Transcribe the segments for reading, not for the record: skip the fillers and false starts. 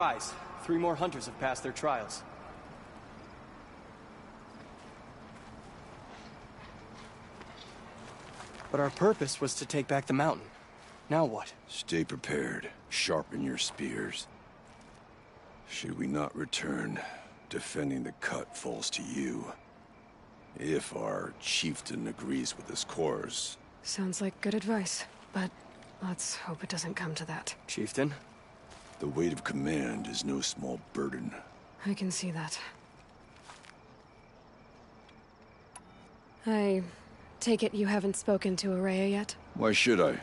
Guys, 3 more hunters have passed their trials. But our purpose was to take back the mountain. Now what? Stay prepared. Sharpen your spears. Should we not return, defending the cut falls to you. If our chieftain agrees with this course. Sounds like good advice, but let's hope it doesn't come to that. Chieftain? The weight of command is no small burden. I can see that. I take it you haven't spoken to Araya yet? Why should I?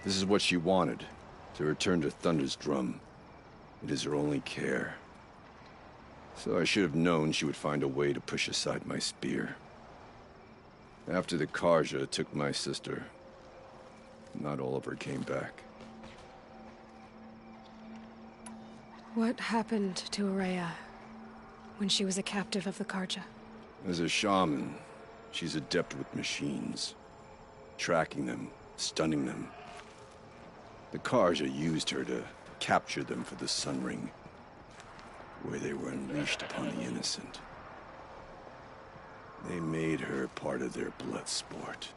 This is what she wanted, to return to Thunder's drum. It is her only care. So I should have known she would find a way to push aside my spear. After the Karja took my sister, not all of her came back. What happened to Araya when she was a captive of the Karja? As a shaman, she's adept with machines. Tracking them, stunning them. The Karja used her to capture them for the Sun Ring, where they were unleashed upon the innocent. They made her part of their blood sport.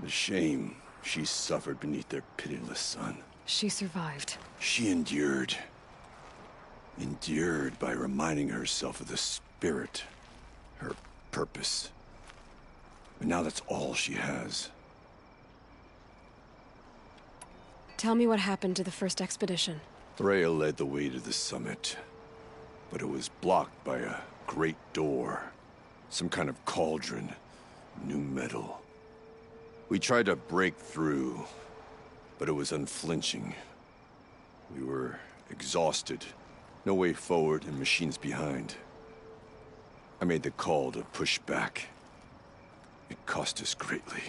The shame she suffered beneath their pitiless sun. She survived. She endured. Endured by reminding herself of the spirit, her purpose. And now that's all she has. Tell me what happened to the first expedition. Freya led the way to the summit, but it was blocked by a great door. Some kind of cauldron, new metal. We tried to break through, but it was unflinching. We were exhausted, no way forward and machines behind. I made the call to push back. It cost us greatly.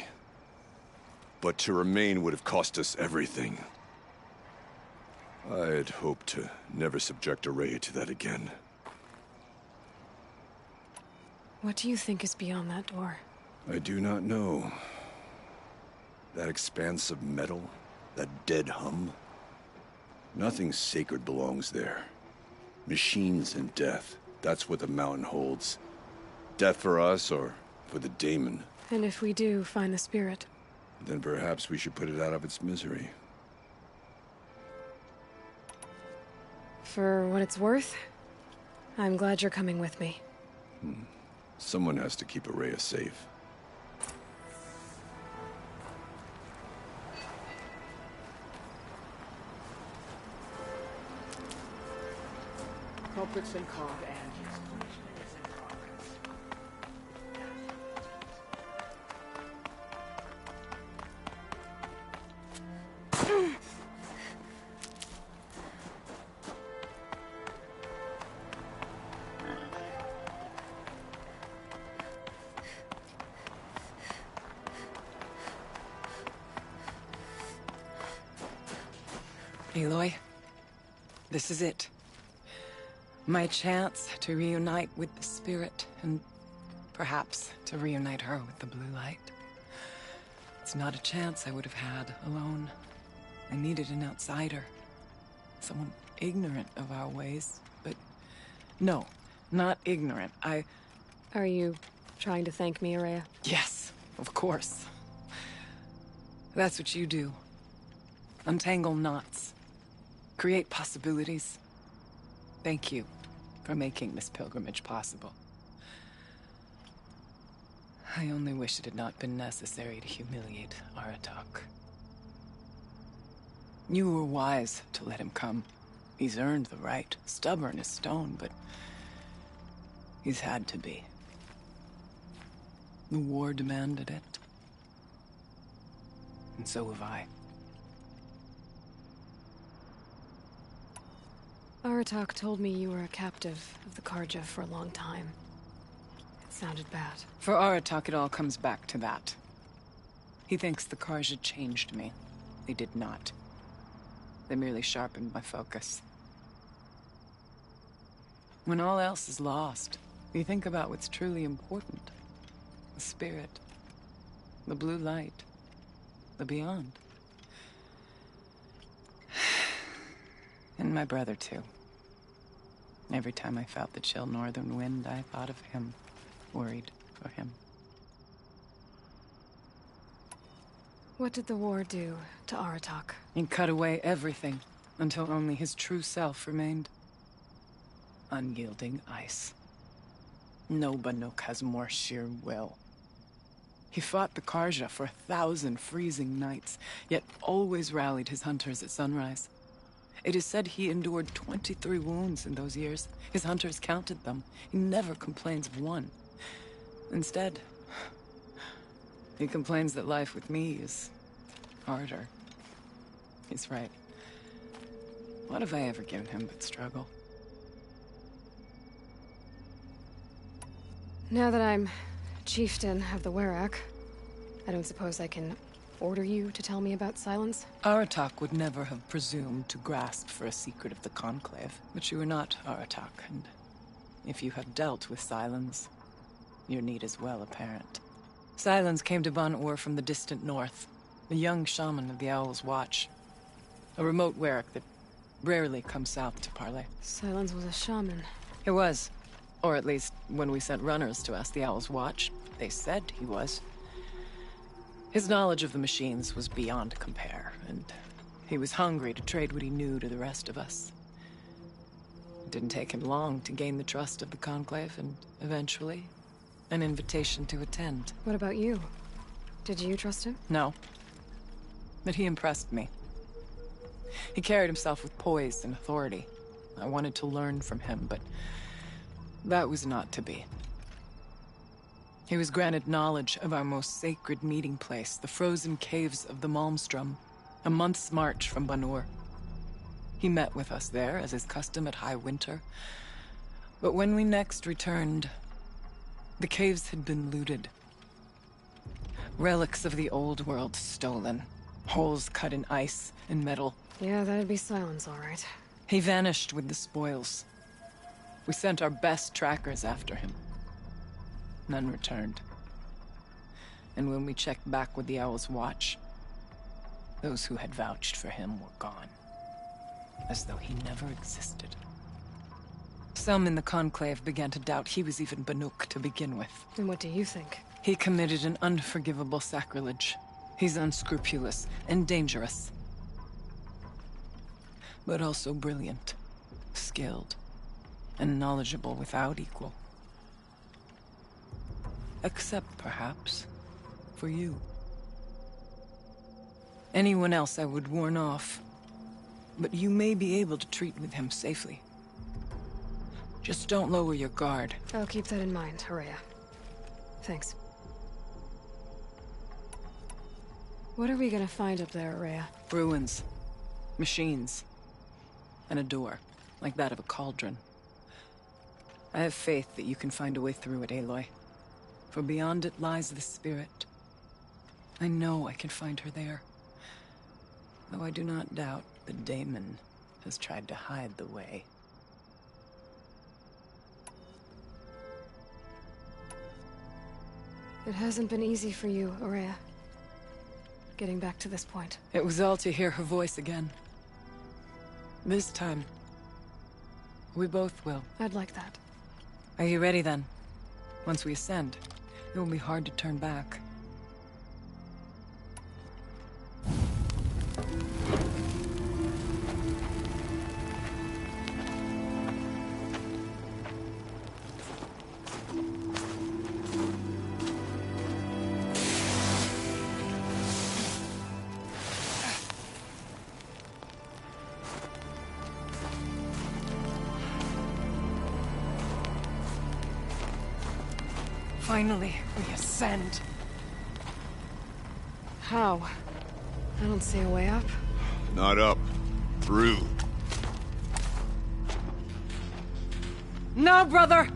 But to remain would have cost us everything. I had hoped to never subject Araya to that again. What do you think is beyond that door? I do not know. That expanse of metal, that dead hum. Nothing sacred belongs there. Machines and death, that's what the mountain holds. Death for us or for the daemon. And if we do find the spirit? Then perhaps we should put it out of its misery. For what it's worth, I'm glad you're coming with me. Someone has to keep Araya safe. Culprits been caught and his punishment is in progress. Aloy, this is it. My chance to reunite with the spirit, and perhaps to reunite her with the blue light. It's not a chance I would have had alone. I needed an outsider. Someone ignorant of our ways, but no, not ignorant. Are you trying to thank me, Araya? Yes, of course. That's what you do. Untangle knots. Create possibilities. Thank you for making this pilgrimage possible. I only wish it had not been necessary to humiliate Aratak. You were wise to let him come. He's earned the right. Stubborn as stone, but he's had to be. The war demanded it. And so have I. Aratak told me you were a captive of the Karja for a long time. It sounded bad. For Aratak, it all comes back to that. He thinks the Karja changed me. They did not. They merely sharpened my focus. When all else is lost, we think about what's truly important. The spirit. The blue light. The beyond. And my brother, too. Every time I felt the chill northern wind, I thought of him, worried for him. What did the war do to Aratak? He cut away everything, until only his true self remained. Unyielding ice. No Banuk has more sheer will. He fought the Karja for 1,000 freezing nights, yet always rallied his hunters at sunrise. It is said he endured 23 wounds in those years. His hunters counted them. He never complains of one. Instead, he complains that life with me is harder. He's right. What have I ever given him but struggle? Now that I'm chieftain of the Werak, I don't suppose I can order you to tell me about Silence? Aratak would never have presumed to grasp for a secret of the Conclave. But you are not Aratak, and if you have dealt with Silence, your need is well apparent. Silence came to Ban-Ur from the distant north, a young shaman of the Owl's Watch. A remote Werak that rarely comes south to parley. Silence was a shaman. He was. Or at least, when we sent runners to ask the Owl's Watch, they said he was. His knowledge of the machines was beyond compare, and he was hungry to trade what he knew to the rest of us. It didn't take him long to gain the trust of the Conclave, and eventually, an invitation to attend. What about you? Did you trust him? No. But he impressed me. He carried himself with poise and authority. I wanted to learn from him, but that was not to be. He was granted knowledge of our most sacred meeting place, the frozen caves of the Malmstrom, a month's march from Ban-Ur. He met with us there, as is custom at high winter. But when we next returned, the caves had been looted. Relics of the old world stolen. Holes cut in ice and metal. Yeah, that'd be Silence, all right. He vanished with the spoils. We sent our best trackers after him. None returned. And when we checked back with the Owl's Watch, those who had vouched for him were gone. As though he never existed. Some in the Conclave began to doubt he was even Banuk to begin with. And what do you think? He committed an unforgivable sacrilege. He's unscrupulous and dangerous. But also brilliant, skilled, and knowledgeable without equal. Except, perhaps, for you. Anyone else I would warn off, but you may be able to treat with him safely. Just don't lower your guard. I'll keep that in mind, Horea. Thanks. What are we gonna find up there, Horea? Ruins, machines, and a door, like that of a cauldron. I have faith that you can find a way through it, Aloy. For beyond it lies the spirit. I know I can find her there. Though I do not doubt the Daemon has tried to hide the way. It hasn't been easy for you, Horea. Getting back to this point. It was all to hear her voice again. This time, we both will. I'd like that. Are you ready then? Once we ascend, it will be hard to turn back. Finally, we ascend. How? I don't see a way up. Not up. Through. No, brother!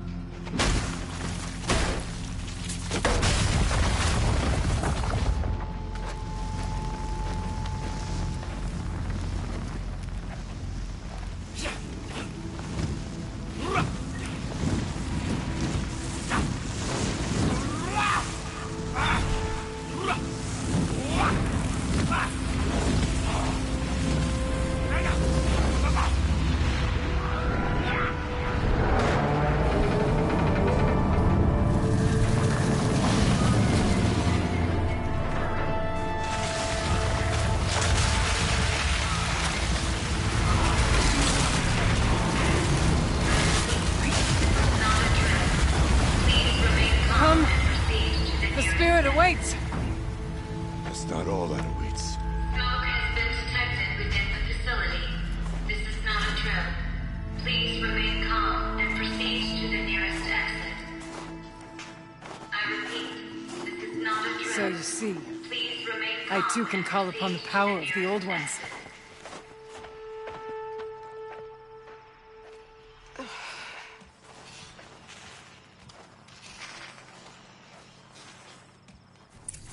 I too can call upon the power of the Old Ones.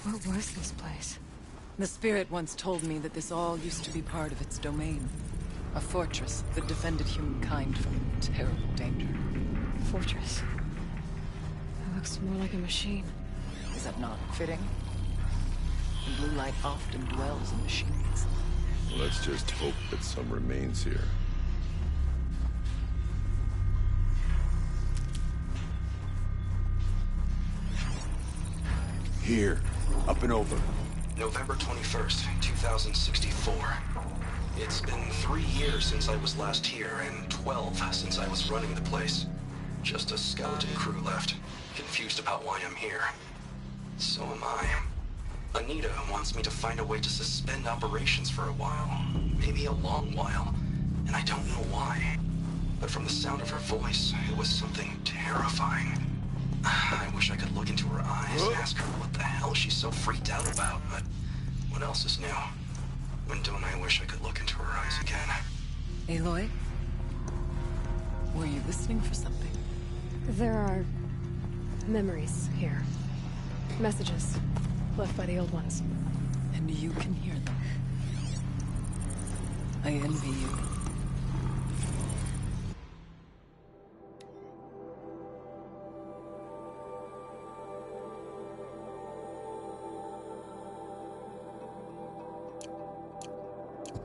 What was this place? The spirit once told me that this all used to be part of its domain. A fortress that defended humankind from terrible danger. Fortress. It looks more like a machine. Is that not fitting? The blue light often dwells in machines. Let's just hope that some remains here. Here. Up and over. November 21st, 2064. It's been 3 years since I was last here, and 12 since I was running the place. Just a skeleton crew left, confused about why I'm here. So am I. Anita wants me to find a way to suspend operations for a while. Maybe a long while. And I don't know why. But from the sound of her voice, it was something terrifying. I wish I could look into her eyes and ask her what the hell she's so freaked out about, but what else is new? When don't I wish I could look into her eyes again? Aloy? Were you listening for something? There are memories here. Messages left by the Old Ones. And you can hear them. I envy you.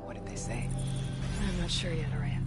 What did they say? I'm not sure yet, Araya.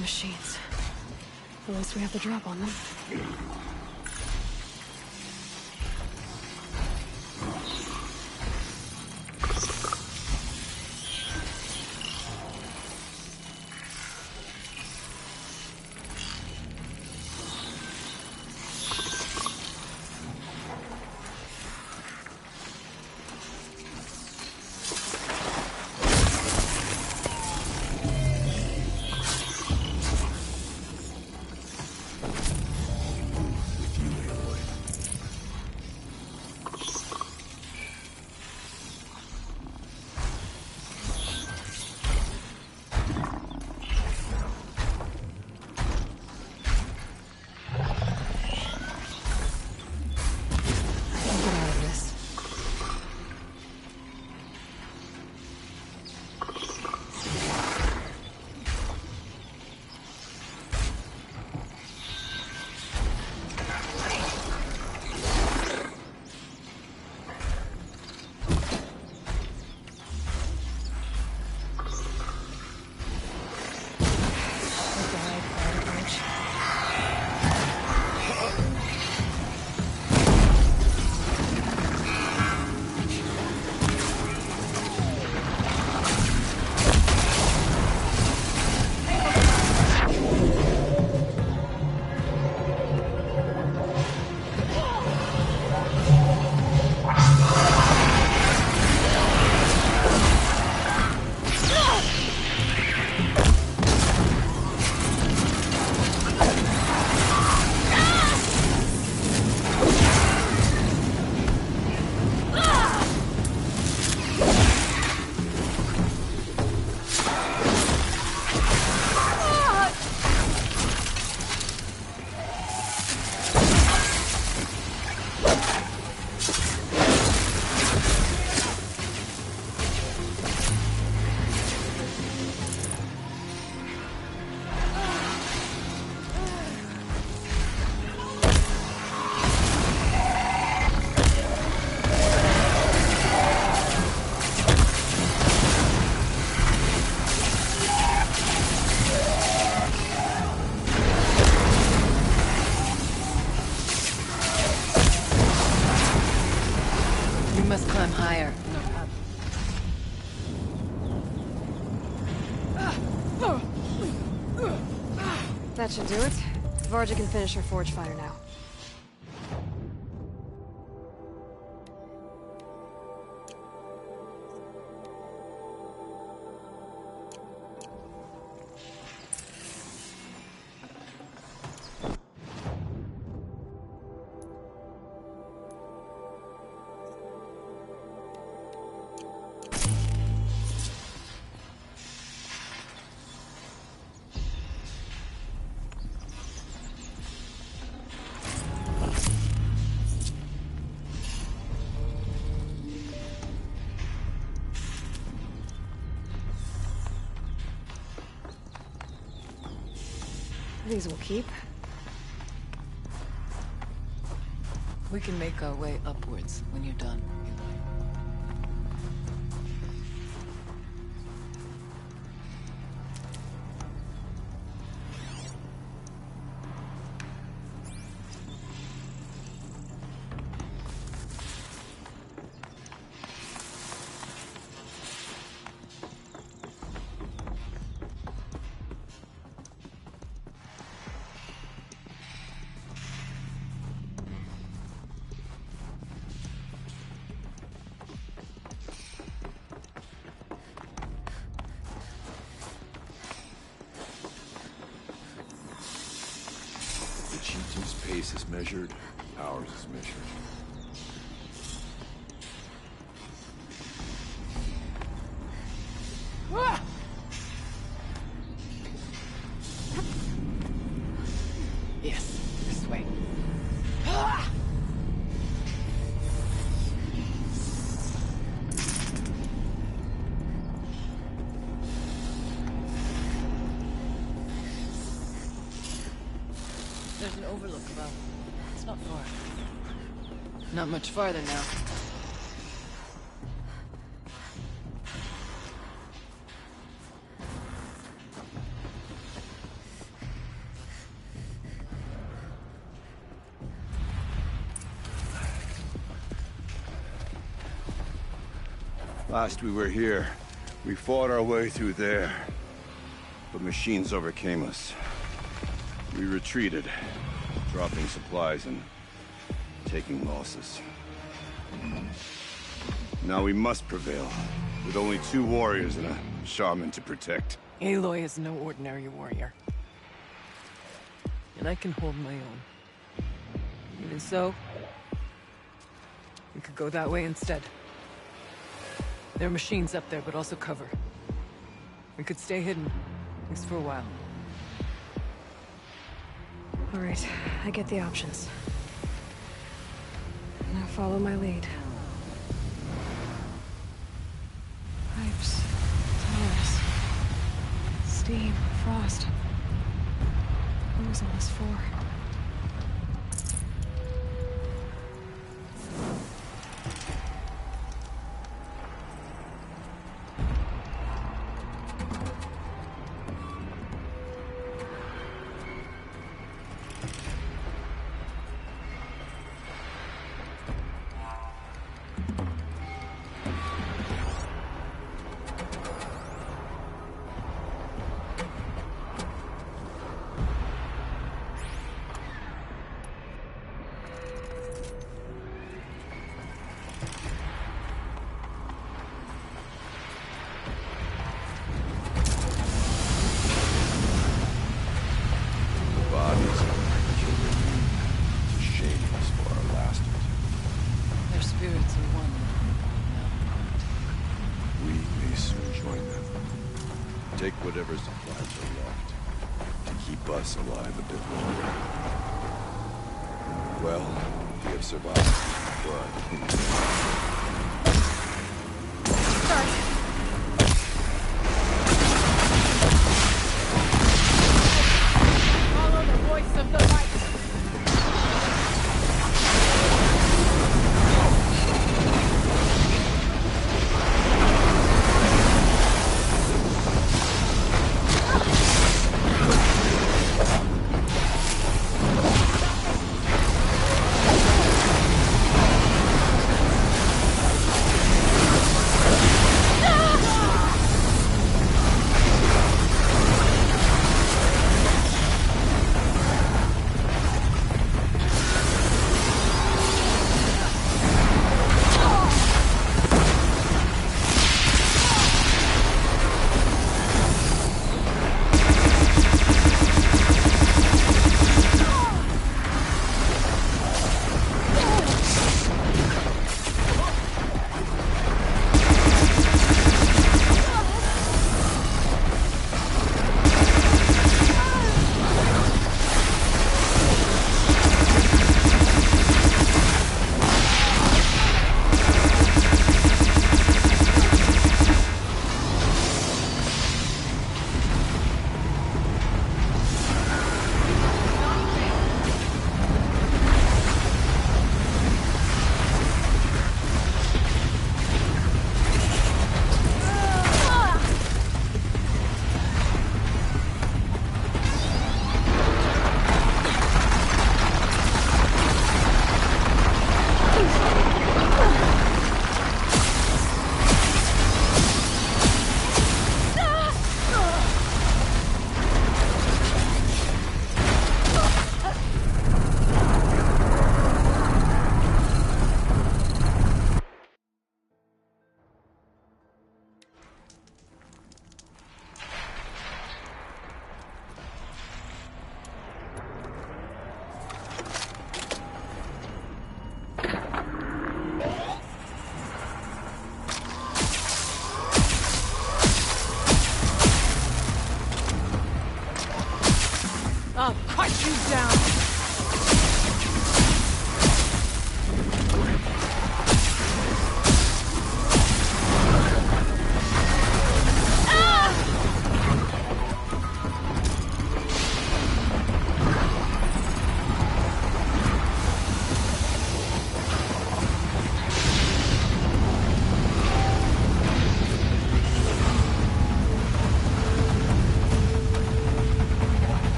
Machines. At least we have the drop on them. That should do it. Varga can finish her forge fire now. These will keep. We can make our way upwards when you're done, Aloy. The Chieftain's pace is measured, ours is measured. Yes, this way. There's an overlook above. It's not far. Not much farther now. Last we were here, we fought our way through there. But machines overcame us. We retreated, dropping supplies and taking losses. Now we must prevail, with only 2 warriors and a shaman to protect. Aloy is no ordinary warrior. And I can hold my own. Even so, we could go that way instead. There are machines up there, but also cover. We could stay hidden, at least for a while. All right, I get the options. Now follow my lead. Pipes, tunnels, steam, frost. What was all this for? Take whatever supplies are left to keep us alive a bit longer. Well, we have survived, but... Follow the voice of the light!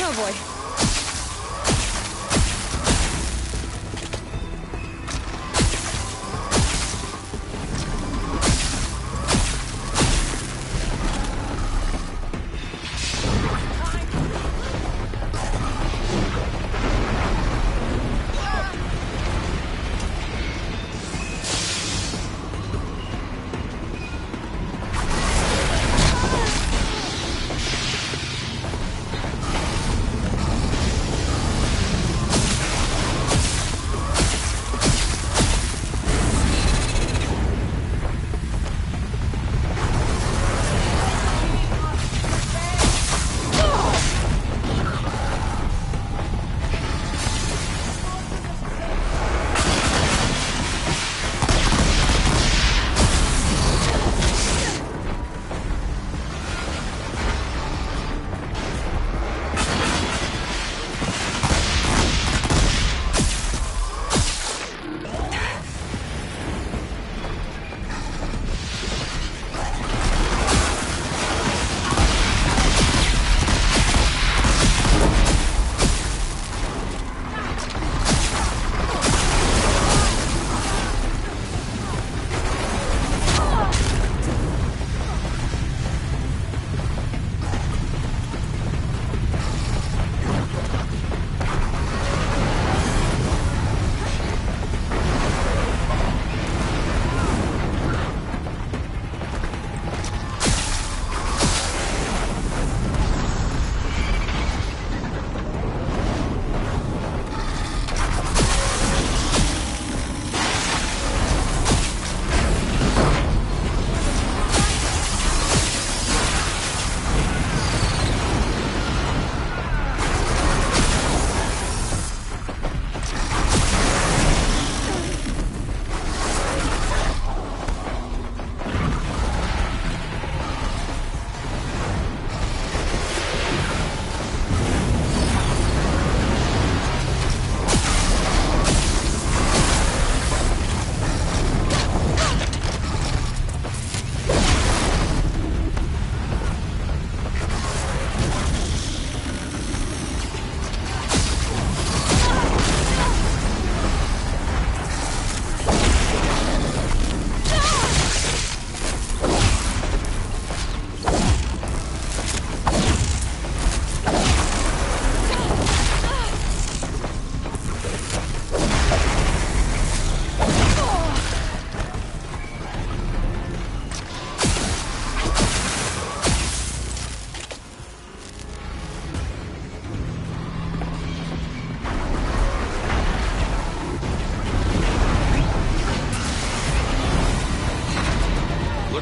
Oh boy.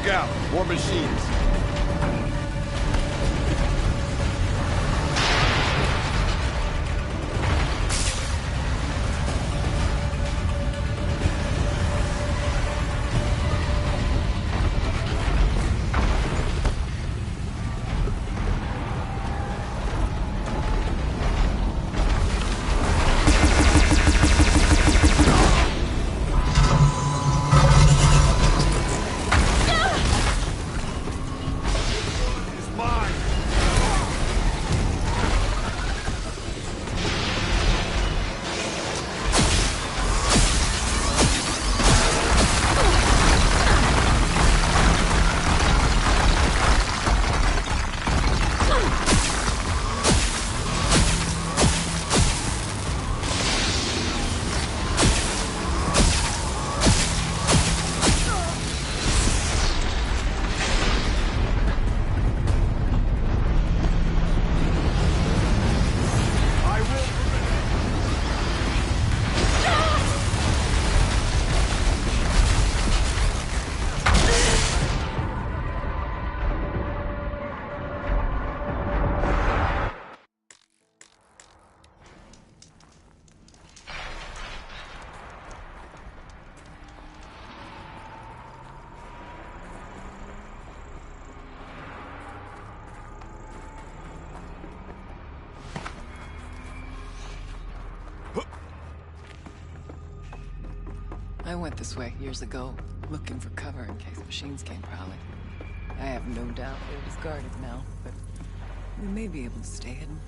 Look out! More machines! I went this way years ago, looking for cover in case machines came prowling. I have no doubt it is guarded now, but we may be able to stay hidden.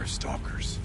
stalkers.